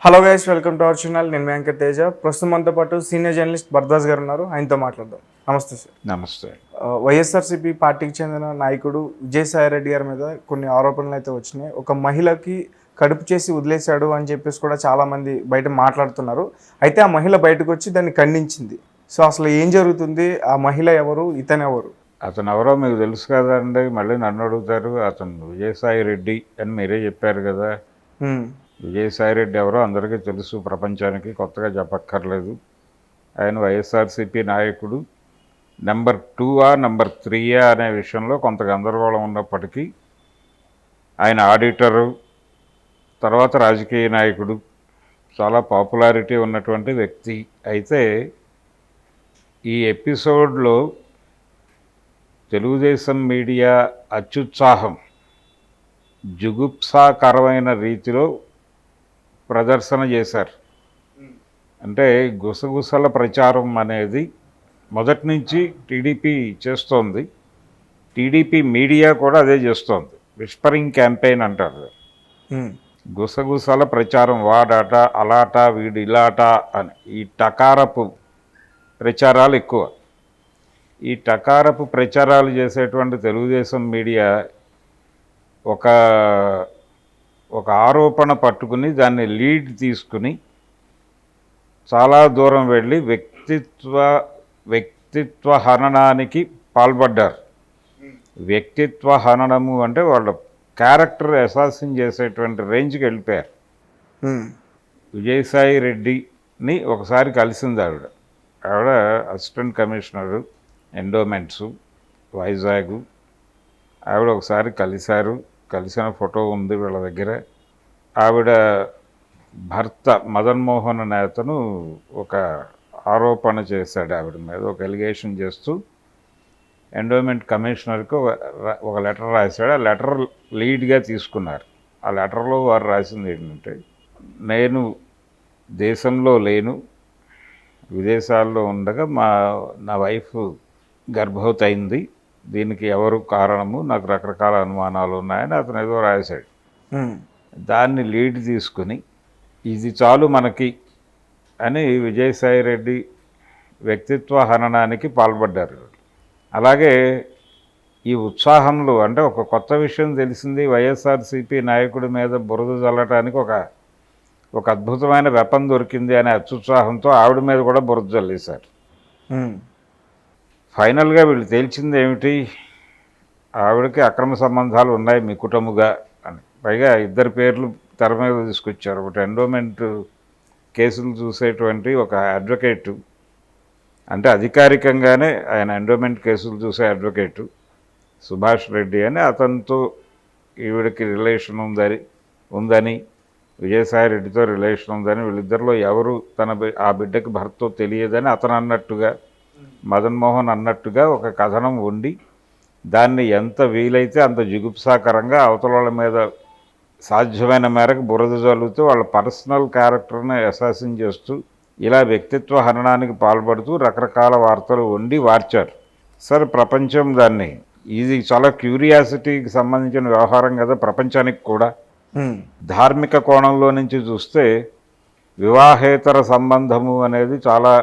Hello guys, welcome to our channel. నేను వెంకట్ తేజ. ప్రస్తుతం మనతో పాటు సీనియర్ జర్నలిస్ట్ భరద్వాజ్ గారు ఉన్నారు. ఆయనతో మాట్లాడదాం. నమస్తే సార్. నమస్తే. వైఎస్ఆర్సీపీ పార్టీకి చెందిన నాయకుడు విజయసాయిరెడ్డి గారి మీద కొన్ని ఆరోపణలు అయితే వచ్చినాయి. ఒక మహిళకి కడుపు చేసి వదిలేశాడు అని చెప్పేసి కూడా చాలామంది బయట మాట్లాడుతున్నారు. అయితే ఆ మహిళ బయటకు వచ్చి దాన్ని ఖండించింది. సో అసలు ఏం జరుగుతుంది? ఆ మహిళ ఎవరు? ఇతను ఎవరు? అతను ఎవరో మీకు తెలుసు కదండి. మళ్ళీ నన్ను అడుగుతారు. అతను విజయసాయిరెడ్డి అని మీరే చెప్పారు కదా. విజయసాయిరెడ్డి ఎవరో అందరికీ తెలుసు, ప్రపంచానికి కొత్తగా చెప్పక్కర్లేదు. ఆయన వైఎస్ఆర్సీపీ నాయకుడు. నెంబర్ 2 నెంబర్ 3 అనే విషయంలో కొంత గందరగోళం ఉన్నప్పటికీ ఆయన ఆడిటరు, తర్వాత రాజకీయ నాయకుడు, చాలా పాపులారిటీ ఉన్నటువంటి వ్యక్తి. అయితే ఈ ఎపిసోడ్లో తెలుగుదేశం మీడియా అత్యుత్సాహం జుగుప్సాకరమైన రీతిలో ప్రదర్శన చేశారు. అంటే గుసగుసల ప్రచారం అనేది మొదటి నుంచి టీడీపీ చేస్తోంది. టీడీపీ మీడియా కూడా అదే చేస్తోంది. విస్పరింగ్ క్యాంపెయిన్ అంటారు. గుసగుసల ప్రచారం, వాడాట, అలాట, వీడు ఇలాట అని ఈ టకారపు ప్రచారాలు ఎక్కువ. ఈ టకారపు ప్రచారాలు చేసేటువంటి తెలుగుదేశం మీడియా ఒక ఆరోపణ పట్టుకుని దాన్ని లీడ్ తీసుకుని చాలా దూరం వెళ్ళి వ్యక్తిత్వ హననానికి పాల్పడ్డారు. వ్యక్తిత్వ హననము అంటే వాళ్ళ క్యారెక్టర్ అసాసిన్ చేసేటువంటి రేంజ్కి వెళ్ళిపోయారు. విజయసాయి రెడ్డిని ఒకసారి కలిసింది ఆవిడ అసిస్టెంట్ కమిషనరు ఎండోమెంట్స్ వైజాగ్. ఆవిడ ఒకసారి కలిసిన ఫోటో ఉంది వీళ్ళ దగ్గర. ఆవిడ భర్త మదన్మోహన్ అనే అతను ఒక ఆరోపణ చేశాడు ఆవిడ మీద, ఒక ఎలిగేషన్ చేస్తూ ఎండోమెంట్ కమిషనర్కి ఒక లెటర్ రాశాడు. ఆ లెటర్ లీడ్గా తీసుకున్నారు. ఆ లెటర్లో వారు రాసింది ఏంటంటే, నేను దేశంలో లేను, విదేశాల్లో ఉండగా నా వైఫ్ గర్భవతి అయింది, దీనికి ఎవరు కారణము, నాకు రకరకాల అనుమానాలు ఉన్నాయని అతను ఏదో రాశాడు. దాన్ని లీడ్ తీసుకుని ఇది చాలు మనకి అని విజయసాయిరెడ్డి వ్యక్తిత్వ హననానికి పాల్పడ్డారు. అలాగే ఈ ఉత్సాహంలో అంటే ఒక కొత్త విషయం తెలిసింది. వైఎస్ఆర్సీపీ నాయకుడి మీద బురద చల్లటానికి ఒక అద్భుతమైన వెపన్ దొరికింది అనే అత్యుత్సాహంతో ఆవిడ మీద కూడా బురద చల్లేశారు. ఫైనల్గా వీళ్ళు తేల్చింది ఏమిటి? ఆవిడకి అక్రమ సంబంధాలు ఉన్నాయి మీ కుటుంబగా అని. పైగా ఇద్దరు పేర్లు తెర మీద తీసుకొచ్చారు. ఒకటి ఎండోమెంట్ కేసులు చూసేటువంటి ఒక అడ్వకేటు, అంటే అధికారికంగానే ఆయన ఎండోమెంట్ కేసులు చూసే అడ్వకేటు సుభాష్ రెడ్డి అని, అతనితో ఈవిడకి రిలేషన్ ఉందని విజయసాయిరెడ్డితో రిలేషన్ ఉందని, వీళ్ళిద్దరిలో ఎవరు ఆ బిడ్డకి భర్తతో తెలియదని అతను అన్నట్టుగా, మదన్మోహన్ అన్నట్టుగా ఒక కథనం ఉండి దాన్ని ఎంత వీలైతే అంత జుగుప్సాకరంగా అవతల వాళ్ళ మీద సాధ్యమైన మేరకు బురద జల్లుతూ వాళ్ళ పర్సనల్ క్యారెక్టర్ని అసాసిన్ చేస్తూ ఇలా వ్యక్తిత్వ హననానికి పాల్పడుతూ రకరకాల వార్తలు వండి వార్చారు. సరే, ప్రపంచం దాన్ని, ఇది చాలా క్యూరియాసిటీకి సంబంధించిన వ్యవహారం కదా ప్రపంచానికి కూడా. ధార్మిక కోణంలో నుంచి చూస్తే వివాహేతర సంబంధము అనేది చాలా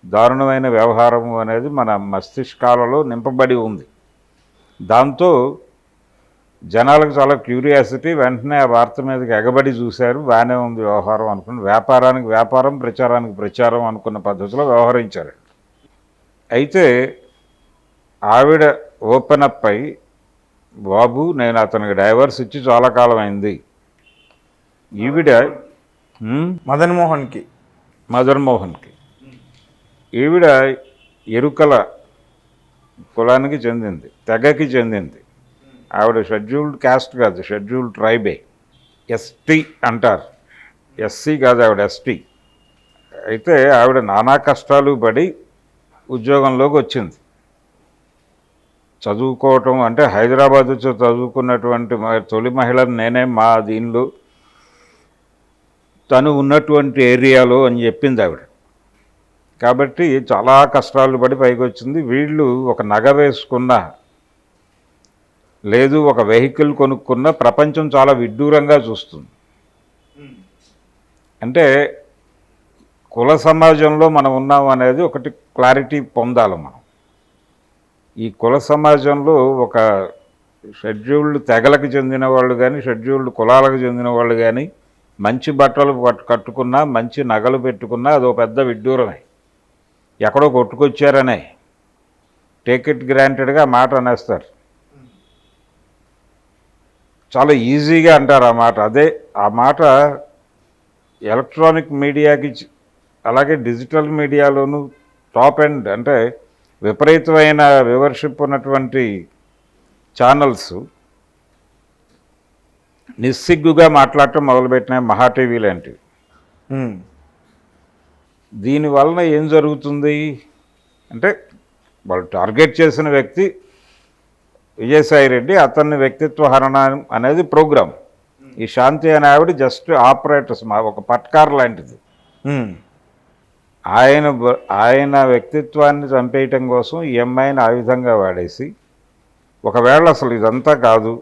దారుణమైన వ్యవహారము అనేది మన మస్తిష్కాలలో నింపబడి ఉంది. దాంతో జనాలకు చాలా క్యూరియాసిటీ, వెంటనే ఆ వార్త మీదకి ఎగబడి చూశారు. బాగానే ఉంది వ్యవహారం అనుకుని, వ్యాపారానికి వ్యాపారం, ప్రచారానికి ప్రచారం అనుకున్న పద్ధతిలో వ్యవహరించారు. అయితే ఆవిడ ఓపెన్ అప్ అయి, బాబు నేను అతనికి డైవర్స్ ఇచ్చి చాలా కాలం అయింది. ఈవిడ మదన్మోహన్కి ఈవిడ ఎరుకల కులానికి చెందింది, తెగకి చెందింది. ఆవిడ షెడ్యూల్డ్ క్యాస్ట్ కాదు, షెడ్యూల్డ్ ట్రైబే, ఎస్టీ అంటారు. ఎస్సీ కాదు, ఆవిడ ఎస్టీ. అయితే ఆవిడ నానా కష్టాలు పడి ఉద్యోగంలోకి వచ్చింది. చదువుకోవటం అంటే హైదరాబాద్ చదువుకున్నటువంటి తొలి మహిళను నేనే మా దీనిలో, తను ఉన్నటువంటి ఏరియాలో అని చెప్పింది ఆవిడ. కాబట్టి చాలా కష్టాలు పడి పైకి వచ్చింది. వీళ్ళు ఒక నగ వేసుకున్న, లేదు ఒక వెహికల్ కొనుక్కున్న ప్రపంచం చాలా విడ్డూరంగా చూస్తుంది. అంటే కుల సమాజంలో మనం ఉన్నాం అనేది ఒకటి క్లారిటీ పొందాలి మనం. ఈ కుల సమాజంలో ఒక షెడ్యూల్డ్ తెగలకు చెందిన వాళ్ళు కానీ, షెడ్యూల్డ్ కులాలకు చెందిన వాళ్ళు కానీ మంచి బట్టలు కట్టుకున్నా, మంచి నగలు పెట్టుకున్నా అదో పెద్ద విడ్డూరమే. ఎక్కడో కొట్టుకొచ్చారనే టేక్ ఇట్ గ్రాంటెడ్గా మాట అనేస్తారు. చాలా ఈజీగా అంటారు ఆ మాట. అదే ఆ మాట ఎలక్ట్రానిక్ మీడియాకి అలాగే డిజిటల్ మీడియాలోనూ టాప్ ఎండ్ అంటే విపరీతమైన వ్యూవర్షిప్ ఉన్నటువంటి ఛానల్స్ నిస్సిగ్గుగా మాట్లాడటం మొదలుపెట్టినాయి, మహా టీవీ లాంటివి. దీనివలన ఏం జరుగుతుంది అంటే వాళ్ళు టార్గెట్ చేసిన వ్యక్తి విజయసాయి రెడ్డి, అతన్ని వ్యక్తిత్వ హరణ అనేది ప్రోగ్రాం. ఈ శాంతి అనే ఆవిడ జస్ట్ ఆపరేటర్స్, ఒక పట్కార్ లాంటిది. ఆయన వ్యక్తిత్వాన్ని చంపేయటం కోసం ఈ అమ్మాయిని ఆ విధంగా వాడేసి, ఒకవేళ అసలు ఇదంతా కాదు,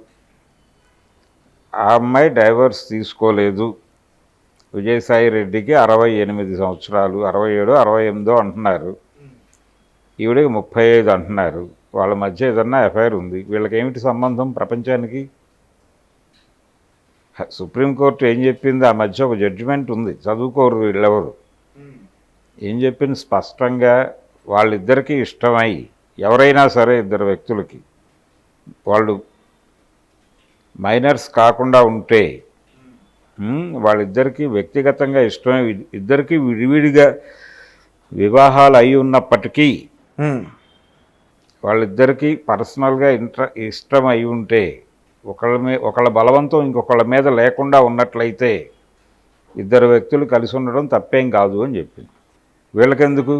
ఆ అమ్మాయి డైవర్స్ తీసుకోలేదు, విజయసాయి రెడ్డికి 68 సంవత్సరాలు, 67 68 అంటున్నారు, ఈవిడికి 35 అంటున్నారు, వాళ్ళ మధ్య ఏదన్నా ఎఫ్ఐఆర్ ఉంది, వీళ్ళకి ఏమిటి సంబంధం ప్రపంచానికి? సుప్రీంకోర్టు ఏం చెప్పింది? ఆ మధ్య ఒక జడ్జిమెంట్ ఉంది, చదువుకోరు వీళ్ళెవరు. ఏం చెప్పింది స్పష్టంగా? వాళ్ళిద్దరికీ ఇష్టమై, ఎవరైనా సరే ఇద్దరు వ్యక్తులకి వాళ్ళు మైనర్స్ కాకుండా ఉంటే వాళ్ళిద్దరికీ వ్యక్తిగతంగా ఇష్టమై ఇద్దరికీ విడివిడిగా వివాహాలు అయి ఉన్నప్పటికీ వాళ్ళిద్దరికీ పర్సనల్గా ఇష్టం అయి ఉంటే, ఒకళ్ళ బలవంతం ఇంకొకళ్ళ మీద లేకుండా ఉన్నట్లయితే ఇద్దరు వ్యక్తులు కలిసి ఉండడం తప్పేం కాదు అని చెప్పింది. వీళ్ళకెందుకు?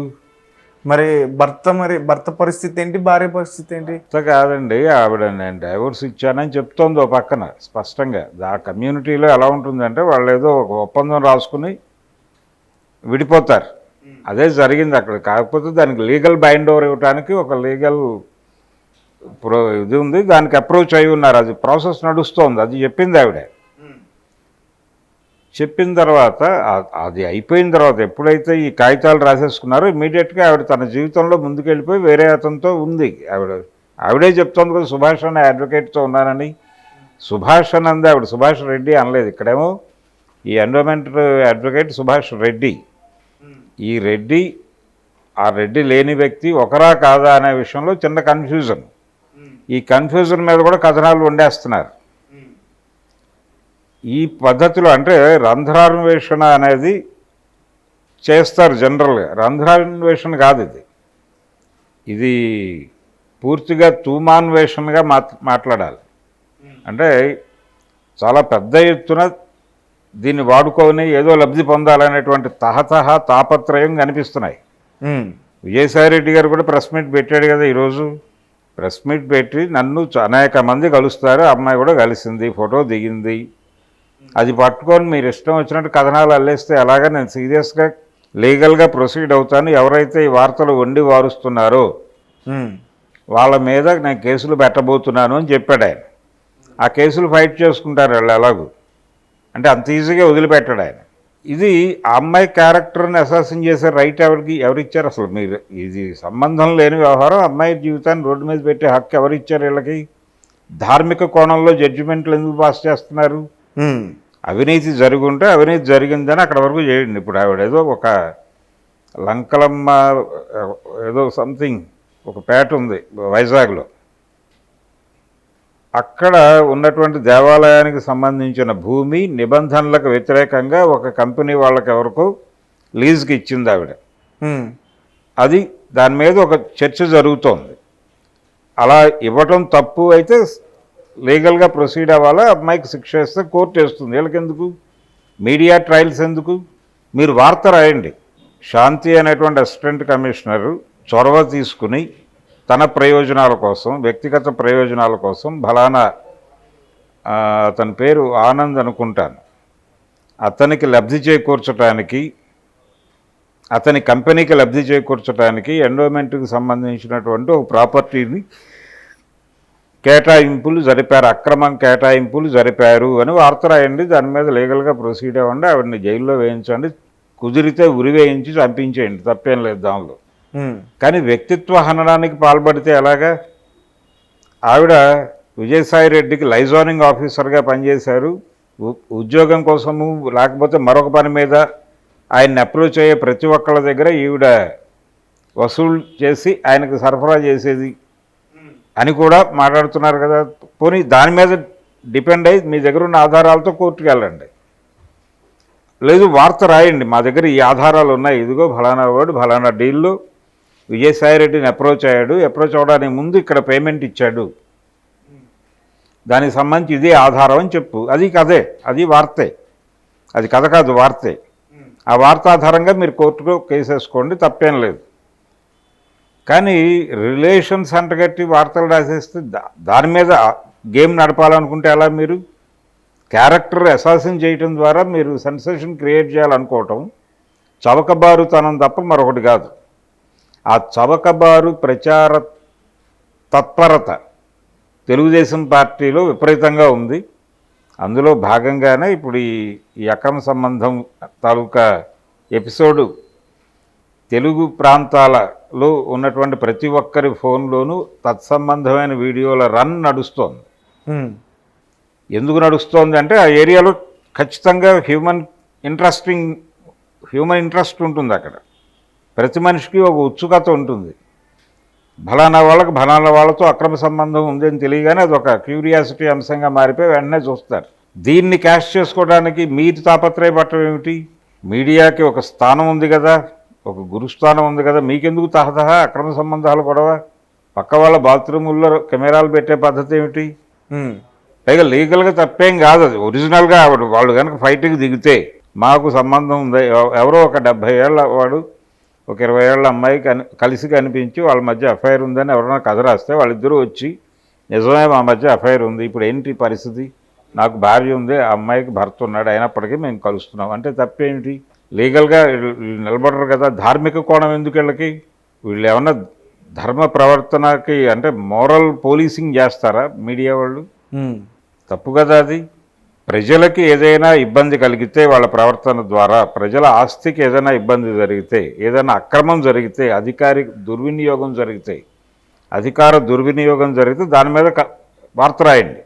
భర్త పరిస్థితి ఏంటి, భార్య పరిస్థితి ఏంటి? కాదండి, ఆవిడ నేను డైవోర్స్ ఇచ్చానని చెప్తోంది ఓ పక్కన స్పష్టంగా. ఆ కమ్యూనిటీలో ఎలా ఉంటుందంటే వాళ్ళు ఏదో ఒక ఒప్పందం రాసుకుని విడిపోతారు, అదే జరిగింది అక్కడ. కాకపోతే దానికి లీగల్ బైండ్ ఓవర్ ఇవ్వడానికి ఒక లీగల్ ఇది ఉంది, దానికి అప్రోచ్ అయి ఉన్నారు, అది ప్రాసెస్ నడుస్తోంది. అది చెప్పింది ఆవిడ. చెప్పిన తర్వాత అది అయిపోయిన తర్వాత ఎప్పుడైతే ఈ కాగితాలు రాసేసుకున్నారో ఇమీడియట్గా ఆవిడ తన జీవితంలో ముందుకెళ్ళిపోయి వేరే అతనితో ఉంది. ఆవిడే చెప్తోంది కదా సుభాష్ అనే అడ్వకేట్తో ఉన్నానని. సుభాష్ అని అంది ఆవిడ, సుభాష్ రెడ్డి అనలేదు. ఇక్కడేమో ఈ ఎండోమెంట్ అడ్వకేట్ సుభాష్ రెడ్డి. ఈ రెడ్డి, ఆ రెడ్డి లేని వ్యక్తి ఒకరా కాదా అనే విషయంలో చిన్న కన్ఫ్యూజన్. ఈ కన్ఫ్యూజన్ మీద కూడా కథనాలు వండేస్తున్నారు. ఈ పద్ధతిలో అంటే రంధ్రాన్వేషణ అనేది చేస్తారు జనరల్గా. రంధ్రాన్వేషణ కాదు ఇది, ఇది పూర్తిగా తూమాన్వేషణగా మాట్లాడాలి. అంటే చాలా పెద్ద ఎత్తున దీన్ని వాడుకొని ఏదో లబ్ధి పొందాలనేటువంటి తాపత్రయం కనిపిస్తున్నాయి. విజయసాయి రెడ్డి గారు కూడా ప్రెస్ మీట్ పెట్టాడు కదా ఈరోజు. ప్రెస్ మీట్ పెట్టి నన్ను అనేక మంది కలుస్తారు, అమ్మాయి కూడా కలిసింది, ఫోటో దిగింది. అది పట్టుకొని మీరు ఇష్టం వచ్చినట్టు కథనాలు అల్లేస్తే ఎలాగా? నేను సీరియస్గా లీగల్గా ప్రొసీడ్ అవుతాను. ఎవరైతే ఈ వార్తలు వండి వారుస్తున్నారో వాళ్ళ మీద నేను కేసులు పెట్టబోతున్నాను అని చెప్పాడు ఆయన. ఆ కేసులు ఫైట్ చేసుకుంటారు వాళ్ళు ఎలాగూ, అంటే అంత ఈజీగా వదిలిపెట్టాడు ఆయన. ఇది ఆ అమ్మాయి క్యారెక్టర్ని అసాసిన్ చేసే రైట్ ఎవరిచ్చారు అసలు? మీరు ఇది సంబంధం లేని వ్యవహారం. అమ్మాయి జీవితాన్ని రోడ్డు మీద పెట్టే హక్కు ఎవరిచ్చారు వీళ్ళకి? ధార్మిక కోణంలో జడ్జిమెంట్లు ఎందుకు పాస్ చేస్తున్నారు? అవినీతి జరుగుంటే అవినీతి జరిగిందని అక్కడ వరకు చేయండి. ఇప్పుడు ఆవిడ ఏదో ఒక లంకలమ్మ ఏదో సంథింగ్ ఒక పేట ఉంది వైజాగ్లో, అక్కడ ఉన్నటువంటి దేవాలయానికి సంబంధించిన భూమి నిబంధనలకు వ్యతిరేకంగా ఒక కంపెనీ వాళ్ళకి ఎవరికో లీజ్కి ఇచ్చింది ఆవిడ. అది దాని మీద ఒక చర్చ జరుగుతోంది. అలా ఇవ్వటం తప్పు అయితే లీగల్గా ప్రొసీడ్ అవ్వాలా, అమ్మాయికి శిక్ష వేస్తే కోర్టు వేస్తుంది. వీళ్ళకెందుకు మీడియా ట్రయల్స్ ఎందుకు? మీరు వార్త రాయండి. శాంతి అనేటువంటి అసిస్టెంట్ కమిషనరు చొరవ తీసుకుని తన ప్రయోజనాల కోసం, వ్యక్తిగత ప్రయోజనాల కోసం ఫలానా అతని పేరు ఆనంద్ అనుకుంటాను, అతనికి లబ్ధి చేకూర్చడానికి, అతని కంపెనీకి లబ్ధి చేకూర్చడానికి ఎండోమెంట్కి సంబంధించినటువంటి ఒక ప్రాపర్టీని కేటాయింపులు జరిపారు, అక్రమం కేటాయింపులు జరిపారు అని వార్త రాయండి, దాని మీద లీగల్గా ప్రొసీడ్ అవ్వండి, ఆవిడని జైల్లో వేయించండి, కుదిరితే ఉరి వేయించి చంపించేయండి, తప్పేం లేదు దానిలో. కానీ వ్యక్తిత్వ హననానికి పాల్పడితే ఎలాగా? ఆవిడ విజయసాయి రెడ్డికి లైజానింగ్ ఆఫీసర్గా పనిచేశారు, ఉద్యోగం కోసము లేకపోతే మరొక పని మీద ఆయన్ని అప్రోచ్ అయ్యే ప్రతి ఒక్కళ్ళ దగ్గర ఈవిడ వసూలు చేసి ఆయనకు సరఫరా చేసేది అని కూడా మాట్లాడుతున్నారు కదా. పోనీ దాని మీద డిపెండ్ అయ్యి మీ దగ్గర ఉన్న ఆధారాలతో కోర్టుకు వెళ్ళండి, లేదు వార్త రాయండి, మా దగ్గర ఈ ఆధారాలు ఉన్నాయి, ఇదిగో ఫలానా వాడు ఫలానా డీల్లో విజయసాయి రెడ్డిని అప్రోచ్ అయ్యాడు, అప్రోచ్ అవ్వడానికి ముందు ఇక్కడ పేమెంట్ ఇచ్చాడు, దానికి సంబంధించి ఇదే ఆధారం అని చెప్పు. అది కథే, అది వార్తే, అది కథ కాదు వార్తే. ఆ వార్త ఆధారంగా మీరు కోర్టులో కేసు వేసుకోండి, తప్పేం లేదు. కానీ రిలేషన్స్ అంటగట్టి వార్తలు రాసేస్తే దాని మీద గేమ్ నడపాలనుకుంటే ఎలా? మీరు క్యారెక్టర్ అసాసిన్ చేయటం ద్వారా మీరు సెన్సేషన్ క్రియేట్ చేయాలనుకోవటం చవకబారుతనం తప్ప మరొకటి కాదు. ఆ చవకబారు ప్రచార తత్పరత తెలుగుదేశం పార్టీలో విపరీతంగా ఉంది. అందులో భాగంగానే ఇప్పుడు ఈ అక్రమ సంబంధం తాలూకా ఎపిసోడు తెలుగు ప్రాంతాలలో ఉన్నటువంటి ప్రతి ఒక్కరి ఫోన్లోనూ తత్సంబంధమైన వీడియోల రన్ నడుస్తోంది. ఎందుకు నడుస్తోంది అంటే ఆ ఏరియాలో ఖచ్చితంగా హ్యూమన్ ఇంట్రెస్ట్ ఉంటుంది. అక్కడ ప్రతి మనిషికి ఒక ఉత్సుకత ఉంటుంది. ఫలానా వాళ్ళతో అక్రమ సంబంధం ఉందని తెలియగానే అది ఒక క్యూరియాసిటీ అంశంగా మారిపోయి వెంటనే చూస్తారు. దీన్ని క్యాష్ చేసుకోవడానికి మీరు తాపత్రయపడటం ఏమిటి? మీడియాకి ఒక స్థానం ఉంది కదా, ఒక గురుస్థానం ఉంది కదా, మీకెందుకు తహతహ అక్రమ సంబంధాలు గొడవ? పక్క వాళ్ళ బాత్రూముల్లో కెమెరాలు పెట్టే పద్ధతి ఏమిటి? పైగా లీగల్గా తప్పేం కాదు, అది ఒరిజినల్గా వాళ్ళు కనుక ఫైట్కి దిగితే మాకు సంబంధం ఉంది, ఎవరో ఒక 70 ఏళ్ళ వాడు ఒక 20 ఏళ్ళ అమ్మాయి కలిసి కనిపించి వాళ్ళ మధ్య అఫైర్ ఉందని ఎవరైనా కథ రాస్తే వాళ్ళిద్దరూ వచ్చి నిజమే మా మధ్య అఫైర్ ఉంది, ఇప్పుడు ఏంటి పరిస్థితి, నాకు భార్య ఉంది, ఆ అమ్మాయికి భర్త ఉన్నాడు, అయినప్పటికీ మేము కలుస్తున్నాం అంటే తప్పేమిటి? లీగల్గా నిలబడరు కదా. ధార్మిక కోణం ఎందుకు వీళ్ళకి? వీళ్ళు ఏమన్నా ధర్మ ప్రవర్తనకి అంటే మోరల్ పోలీసింగ్ చేస్తారా మీడియా వాళ్ళు? తప్పు కదా అది. ప్రజలకి ఏదైనా ఇబ్బంది కలిగితే వాళ్ళ ప్రవర్తన ద్వారా, ప్రజల ఆస్తికి ఏదైనా ఇబ్బంది జరిగితే, ఏదైనా అక్రమం జరిగితే, అధికార దుర్వినియోగం జరిగితే దాని మీద వార్త రాయండి,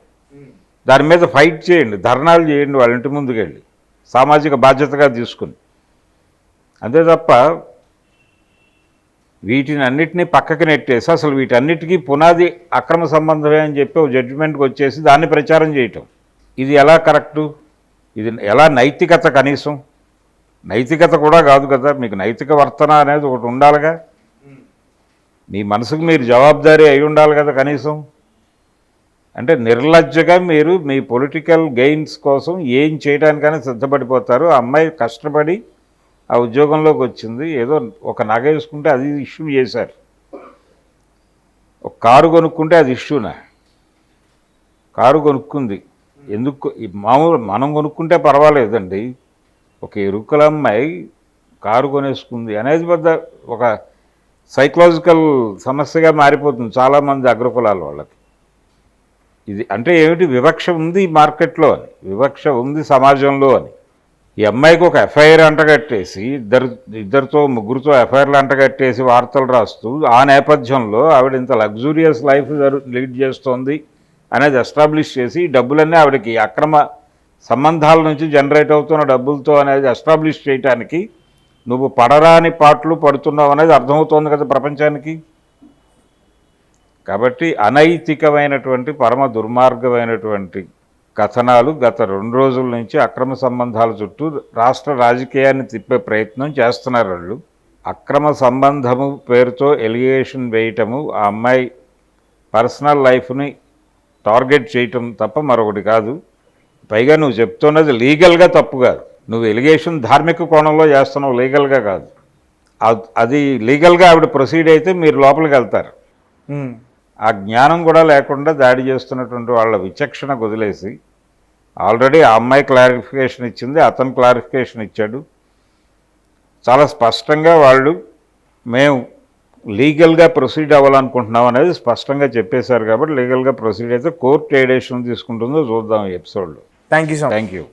దాని మీద ఫైట్ చేయండి, ధర్నాలు చేయండి, వాళ్ళ ఇంటి ముందుకు వెళ్ళి సామాజిక బాధ్యతగా తీసుకుని. అంతే తప్ప వీటిని అన్నిటినీ పక్కకి నెట్టేసి అసలు వీటన్నిటికీ పునాది అక్రమ సంబంధమే అని చెప్పి ఒక జడ్జిమెంట్కి వచ్చేసి దాన్ని ప్రచారం చేయటం, ఇది ఎలా కరెక్టు? ఇది ఎలా నైతికత? కనీసం నైతికత కూడా కాదు కదా. మీకు నైతిక వర్తన అనేది ఒకటి ఉండాలిగా, మీ మనసుకు మీరు జవాబుదారీ అయి ఉండాలి కదా కనీసం. అంటే నిర్లజ్జగా మీరు మీ పొలిటికల్ గెయిన్స్ కోసం ఏం చేయడానికైనా సిద్ధపడిపోతారు. ఆ అమ్మాయి కష్టపడి ఆ ఉద్యోగంలోకి వచ్చింది, ఏదో ఒక నగ వేసుకుంటే అది ఇష్యూ చేశారు, ఒక కారు కొనుక్కుంటే అది ఇష్యూనా? కారు కొనుక్కుంది ఎందుకు? మామూలు మనం కొనుక్కుంటే పర్వాలేదండి, ఒక ఇరుకుల అమ్మాయి కారు కొనేసుకుంది అనేది పెద్ద ఒక సైకలాజికల్ సమస్యగా మారిపోతుంది చాలామంది అగ్రకులాల వాళ్ళకి. ఇది అంటే ఏమిటి? వివక్ష ఉంది మార్కెట్లో అని, వివక్ష ఉంది సమాజంలో అని. ఈ అమ్మాయికి ఒక ఎఫ్ఐఆర్ అంటగట్టేసి ఇద్దరితో ముగ్గురితో ఎఫ్ఐఆర్లు అంటగట్టేసి వార్తలు రాస్తూ ఆ నేపథ్యంలో ఆవిడ ఇంత లగ్జూరియస్ లైఫ్ లీడ్ చేస్తోంది అనేది ఎస్టాబ్లిష్ చేసి డబ్బులన్నీ ఆవిడకి అక్రమ సంబంధాల నుంచి జనరేట్ అవుతున్న డబ్బులతో అనేది ఎస్టాబ్లిష్ చేయడానికి నువ్వు పడరాని పాటలు పడుతున్నావు అనేది అర్థమవుతోంది కదా ప్రపంచానికి. కాబట్టి అనైతికమైనటువంటి పరమ దుర్మార్గమైనటువంటి కథనాలు గత 2 రోజుల నుంచి అక్రమ సంబంధాల చుట్టూ రాష్ట్ర రాజకీయాన్ని తిప్పే ప్రయత్నం చేస్తున్నారు వాళ్ళు. అక్రమ సంబంధము పేరుతో ఎలిగేషన్ వేయటము, ఆ అమ్మాయి పర్సనల్ లైఫ్ని టార్గెట్ చేయటం తప్ప మరొకటి కాదు. పైగా నువ్వు చెప్తున్నది లీగల్గా తప్పు కాదు, నువ్వు ఎలిగేషన్ ధార్మిక కోణంలో చేస్తున్నావు, లీగల్గా కాదు. అది లీగల్గా ఆవిడ ప్రొసీడ్ అయితే మీరు లోపలికి వెళ్తారు. ఆ జ్ఞానం కూడా లేకుండా దాడి చేస్తున్నటువంటి వాళ్ళ విచక్షణ వదిలేసి, ఆల్రెడీ ఆ అమ్మాయి క్లారిఫికేషన్ ఇచ్చింది, అతను క్లారిఫికేషన్ ఇచ్చాడు. చాలా స్పష్టంగా వాళ్ళు మేము లీగల్గా ప్రొసీడ్ అవ్వాలనుకుంటున్నాం అనేది స్పష్టంగా చెప్పేశారు కాబట్టి లీగల్గా ప్రొసీడ్ అయితే కోర్టు ఏ డెసిషన్ తీసుకుంటుందో చూద్దాం ఈ ఎపిసోడ్లో. Thank you so much. Thank you.